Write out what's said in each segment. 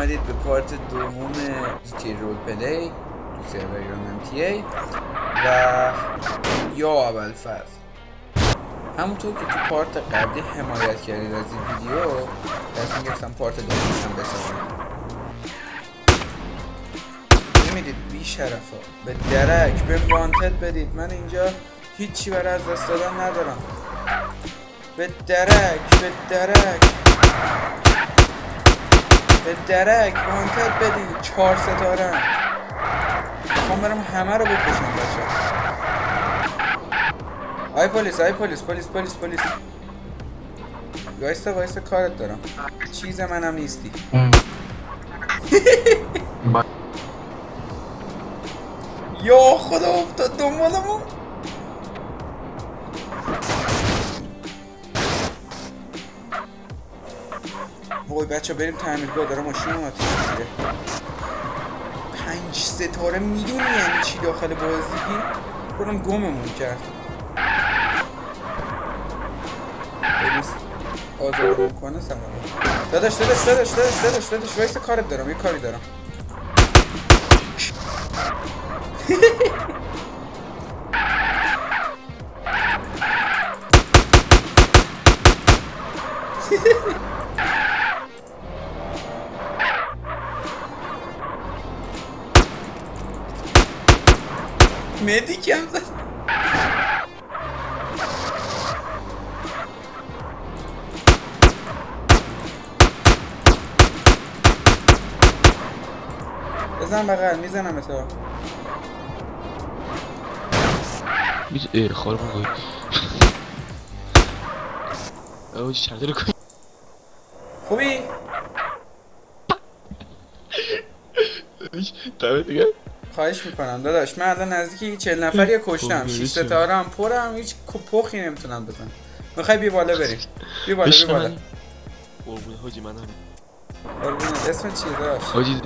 آمدید به پارت دوم GTA رول پلی تو سرور ایران MTA و یا ابوالفضل. همونطور که تو پارت قبلی حمایت کردید از این ویدیو، تصمیم گرفتم پارت دومش هم بسازم. میدید بی شرفا به درک به وانتد بدید، من اینجا هیچی برای از دست دادن ندارم. به درک وانتد بدید، 4 ستاره میخوام برم همه رو بکشم بچه. آی پلیس وایستا کارت دارم، چیز منم نیستی. یا خدا افتاد دنبالمون. وای بچه بریم تعمیرگاه، داره ماشینم آتیش میگیره. 5 ستاره میدونی یعنی چی داخل بازی؟ برم گممون کرد. پلیس آزادمون کنه سماره. داداش وایستا کارت دارم، یه کاری دارم. مدیکم زد. بزن بغل، میزنم تو. خارم آقای اوه چرده رو کنی خوبی؟ دمه دیگه خواهش میکنم داداش، من الان نزدیکی 40 نفری کشتم، 6 ستاره هم پرم، هیچ پخی نمیتونم بزنم. میخوای بی بالا بریم؟ بی بالا قربونه حاجی من هم قربونه. اسم چیه داداش؟ حاجی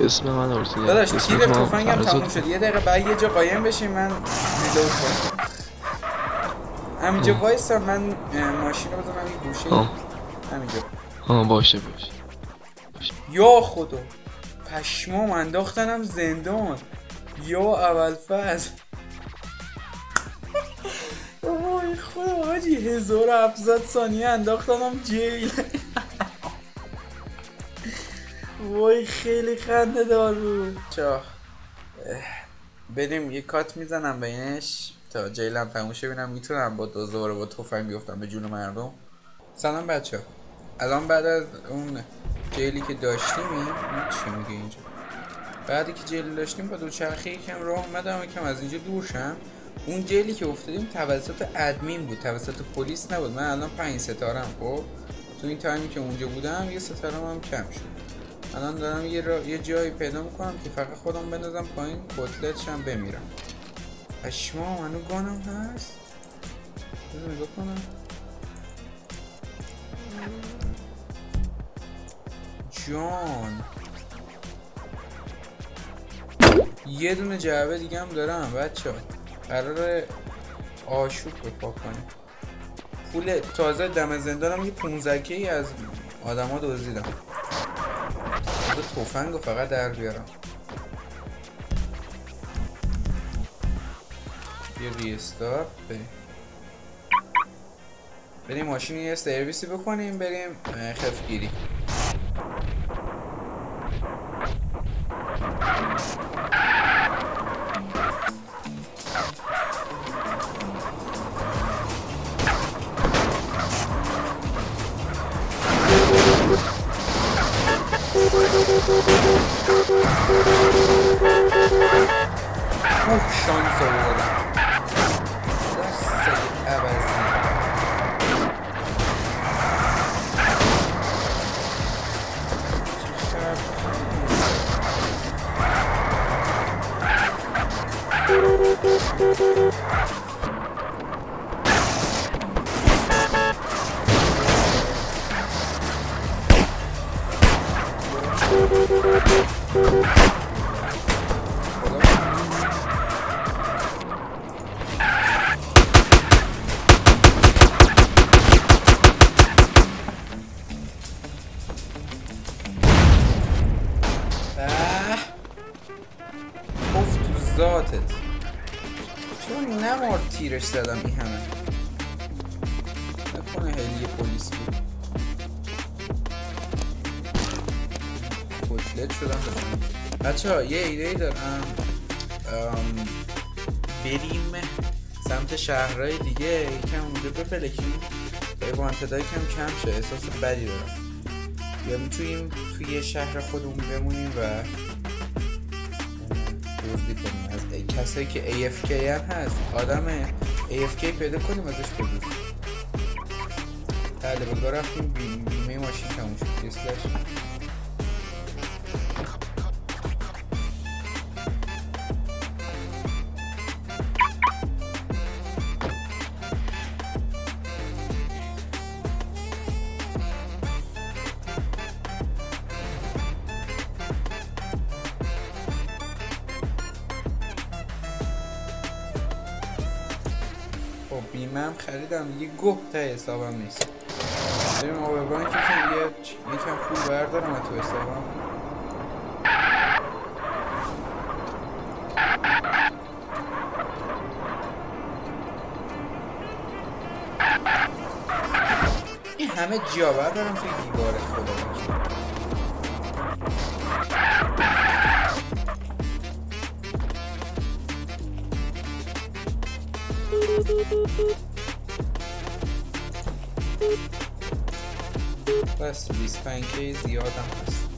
اسم من ارسیده داداش تیر تفنگم تموم شد، یه دقیقه بعد یه جا قایم بشیم من ریلود کنم. همینجا وایسا، من ماشین رو بزنم این گوشه همینجا. باشه یا خدا پشمام انداختنم زندان. یا ابوالفضل. وای خدا حاجی 1700 ثانیه انداختنم جیل. وای خیلی خنده دار بود. چاه بریم یه کات میزنم بینش تا جیلم تموم شه، ببینم میتونم با دوزار با تفنگ بیفتم به جون مردم. سلام بچه، الان بعد از اون جیلی که داشتیم چی میگه اینجا، بعدی که جیلی داشتیم با دوچرخه یکم راه اومدم یکم از اینجا دور شم. اون جیلی که افتادیم توسط ادمین بود، توسط پلیس نبود. من الان 5 ستارم. خب تو این تایمی که اونجا بودم یه ستارم هم کم شد. الان دارم یه جایی پیدا میکنم که فقط خودم بندازم پایین، کتلتشم بمیرم. پشمام منو گانم هست. بذار نگاه کنم. جان یه دونه جعبه دیگه هم دارم بچه، قراره آشوب بپا کنیم. پول تازه دم زندانم یه 15K از آدم ها دزدیدم. تفنگ رو فقط در بیارم. یه ریستارت بریم ماشین یه سرویسی بکنیم، بریم خفگیری. شانس آوردم. دست عوضی. ذاتت چرا نمارد تیرش زدم این همه نکنه هلی پلیس بود کتلت شدم بزنم بچه ها یه ایده دارم بریم سمت شهرهای دیگه یکم اونجا بپلکیم با وانتدهای کم شه احساس بدی دارم یا میتونیم توی یه شهر خودمون بمونیم و دزدی کنیم از کسایی که AFK هم هست آدم AFK پیدا کنیم ازش بدوزیم بله بلگاه رفتیم بیمه ماشین تموم شد دیسلش بیمه هم خریدم دیگه گوه تا حسابم نیست بریم آبربانک یکم پول بردارم تو حسابم این همه جا بردارم توی دیواره خدا باشه بس 25k زیادم هست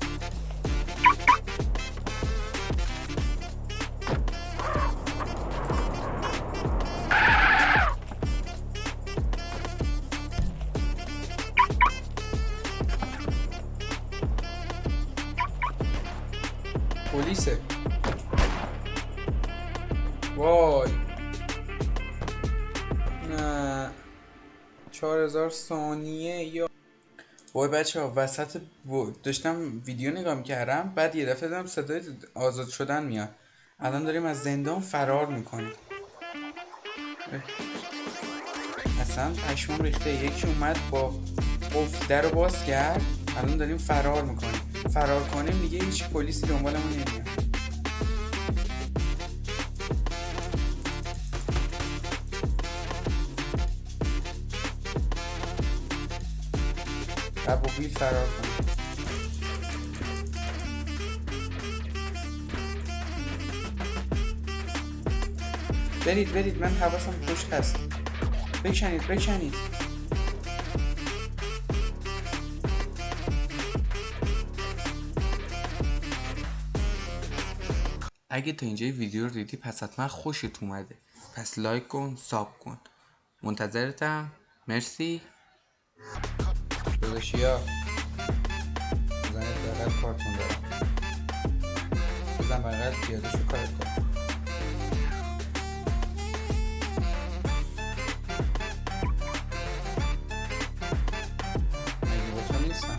پلیسه وای نه 4000 ثانیه یا وای بچه ها وسط داشتم ویدیو نگاه میکردم بعد یه دفعه دیدم صدای آزاد شدن میاد الان داریم از زندان فرار میکنیم اصلا پشمام ریخته یکی اومد با در رو باز کرد الان داریم فرار میکنیم فرار کنیم دیگه هیچ پلیسی دنبالمون نمیاد با بیل فرار کنیم برید من حواسم پشت هست بکنید اگه تا اینجای ویدیو رو دیدی پس حتما خوشت اومده پس لایک کن ساب کن منتظرتم مرسی داداشیا بزنید بغل کارتون دارم بزن بغل پیاده شو کارت کن مگه با تو نیستم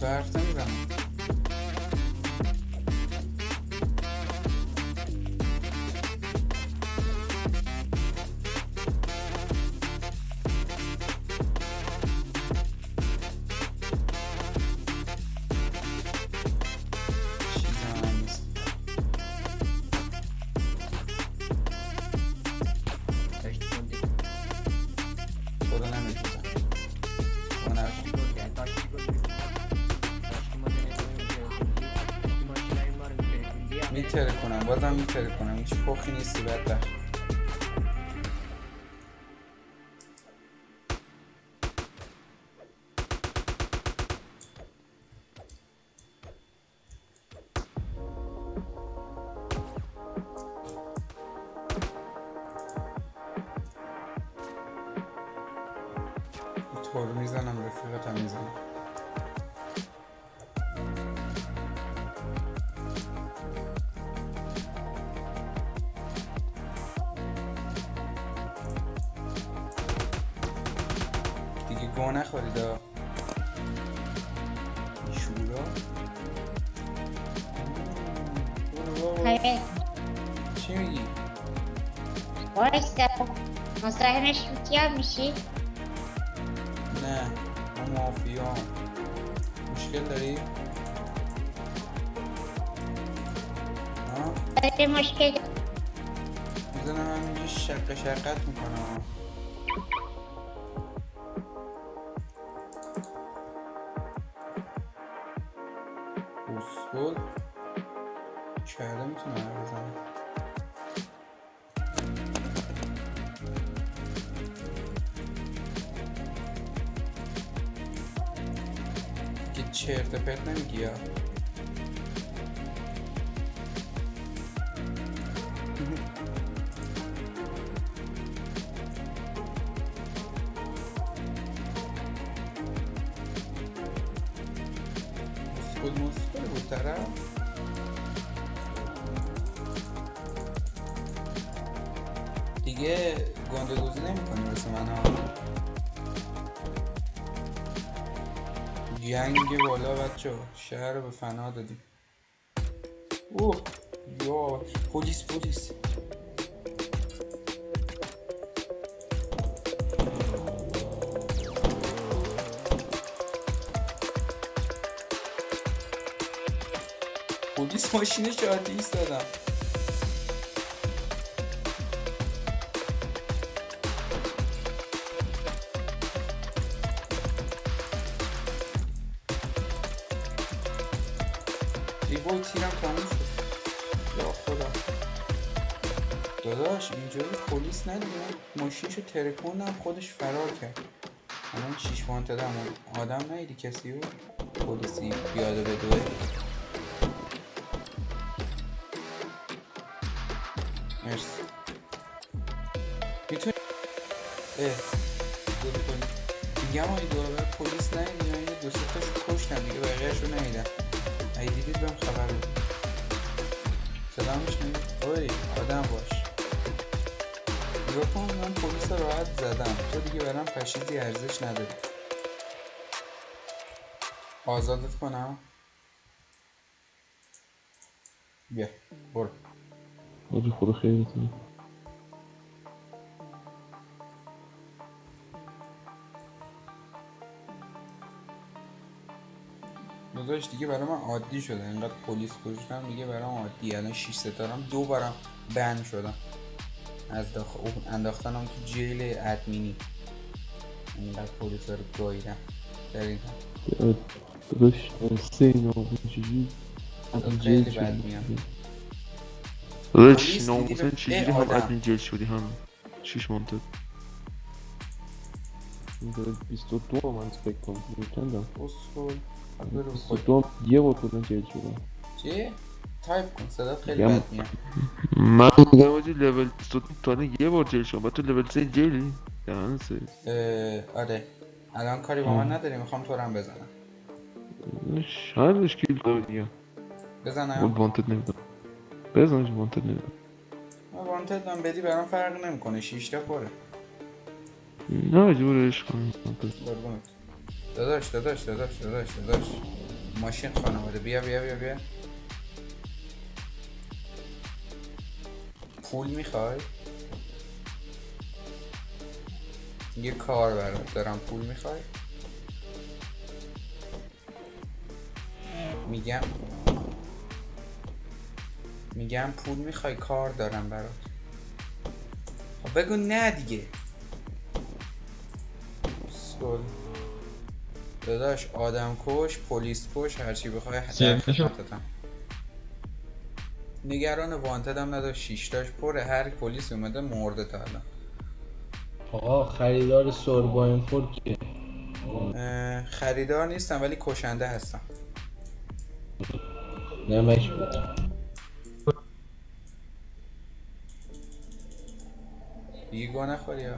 تو حرف نمیزنم میتره کنم بازم میتره کنم هیچ پخی نیستی بدبخت طور میزنم رفیقتم میزنم گوه نخورید ها شورا برو بابا خیلی چی میگی؟ بایسته مصاحبش بیتیار میشی؟ نه من مافیا مشکل داری؟ ها؟ داره مشکل میزنم من اینجا شقت میکنم اسکول کرده میتونم بزنم که چرت و پرت نمیگی ها مسکول بود طرف دیگه گنده گوزی نمی کنی مثل من ها جنگ بالا بچه شهر رو به فنا دادیم اوه یا پلیس پلیس ماشینش عادی ایستادم ریبای تیرم تموم شد یا خدا داداش اینجوری پلیس ندیدم ماشینشو ترکوندم خودش فرار کرد الان 6 وانتدم آدم ندیدی کسی رو پلیسی بیاده بدوه مرسی میتونی دل کنی میگم آی دوباره پلیس ندیدی من یه 2-3 تاشو کشتم دیگه بقیه‌شو ندیدم اگه دیدید بهم خبر بده صدا میشنید؟ اوی آدم باش نگاه کن من پلیس راحت زدم تو دیگه برام پشیزی ارزش نداری آزادت کنم؟ بیا برو آجی خدا خیرتونه داداش دیگه برای من عادی شده اینقدر پلیس کشتم دیگه برام عادی الان 6 ستارم 2 بارم بند شدم از داخل انداختنم تو جیل ادمینی اینقدر پلیس رو گاییدم در این هم داداش سه ناموسن چجوری ادمین خیلی جیل بد شدی میام داداش پلیس ناموسن دیدی چجوری اه، هم آدم. ادمین جیل شدی هم 6 مانتد این داره 22 من فکر کنم چندم اصول برو خود 22 یه بار کلا جیل شدم چی؟ تایپ کن صدات خیلی میگم بد میاد من میگم آجی لول 22 تا یه بار جیل شدم بعد تو لول 3 جیلی دهن سرویس آره الان کاری با من نداری میخوام تو رو هم بزنم هر اشکیل داره دیگه بزنم وانتد نمیدم بزنش وانتد نمیدم من وانتد هم بدی برام فرق نمیکنه 6 تا پره نه جوره عشق کنم قربونت داداش ماشین خانواده بیا پول میخوای؟ یه کار برات دارم پول میخوای؟ میگم پول میخوای کار دارم برات خب بگو نه دیگه سول داداش آدم کش پلیس کش هرچی بخوای در خدمتتم نگران وانتدم نداشت 6 تاش پره هر پلیس اومده مرده تا الان آقا خریدار سورباین فور کیه؟ خریدار نیستم ولی کشنده هستم نمک بود دیگه گوه نخوری ها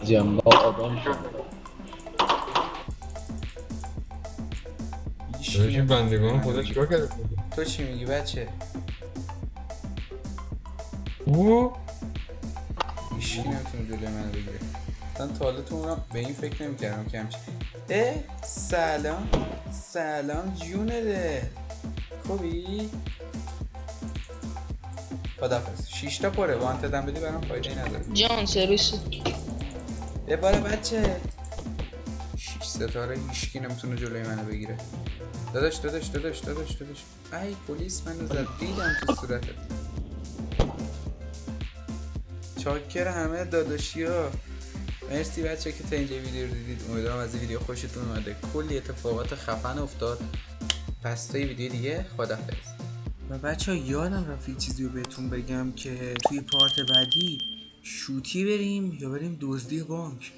جنبا آدم شد هیچکی این نمی‌تونه بندگان منو خدا بگیره. چیکار کرده؟ تو چی میگی بچه؟ اوه هیچکی نمیتونه جلوی منو بگیره اصلا تا حالا تو عمرم به این فکر نمی‌کردم که همچین سلام سلام جونده خوبی؟ خداحافظ 6 تا پره وانتدم بدی برام فایده نداره جان سرویس. یه بار بچه 6 ستاره هیچکی نمیتونه جلوی منو بگیره داداش ای پلیس منو زد دیدم تو صورتت چاکر همه داداشی ها مرسی بچه که تا اینجا ویدیو رو دیدید امیدوارم از این ویدیو خوشتون اومده کلی اتفاقات خفن افتاد پس تا ویدیو دیگه خداحافظ و بچه ها یادم رفت یه چیزی رو بهتون بگم که توی پارت بعدی شوتی بریم یا بریم دزدی بانک